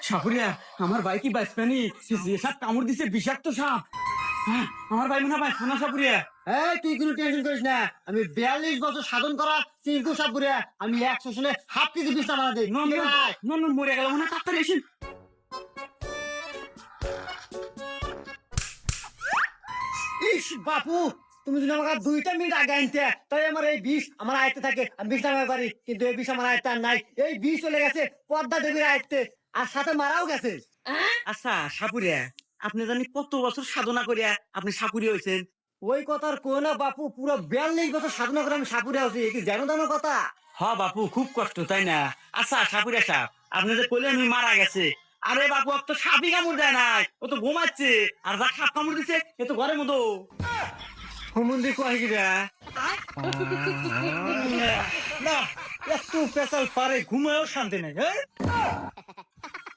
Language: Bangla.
সাপুরিয়া, আমার ভাই কি বাঁচবেনি? যে সাপ কামড় দিছে বিষাক্ত সাপ। হ্যাঁ, আমার ভাই মনে হয় বাঁচবে না সাপুরিয়া। এই তুই কোনো টেনশন করিস না, আমি 42 বছর সাধন করা চিঙ্কু সাপুরিয়া, আমি 100 হাফ কেজি বিছনা বানা দিই। নন মরে গেল মনে হয়, তাড়াতাড়ি এসেন। ইস বাপু, তুমি যদি আমাকে 2টা মিনিট আগে আনতে, তাই আমার এই বিষ আমার আয়ত্তে থাকে, আমি বিষ নামাতে পারি, কিন্তু এই বিষ আমার আয়ত্তে আর নাই। এই বিষ চলে গেছে পদ্মা দেবীর আয়ত্তে, আর সাথে মারাও গেছে। আচ্ছা সাপুরিয়া, আপনি জানি কত বছর সাধনা করিয়া আপনি সাপুরিয়া হয়েছেন? ওই কথার কো না বাপু, পুরো 42 বছর সাধনা করে আমি সাপুরিয়া হচ্ছি, কি জানো জানো কথা? হ বাপু, খুব কষ্ট তাই না? আচ্ছা সাপুরিয়া সাপ, আপনি যে কইলেন আমি মারা গেছে, আরে বাপু ও তো সাপই কামড় দেয় নাই, ও তো ঘুমাচ্ছে। আর যা সাপ কামড় দিছে এ তো ঘরের মতো। হুমুন্দি কয় গিরা না, একটু পেশাল পারে ঘুমায়ও শান্তি নেই।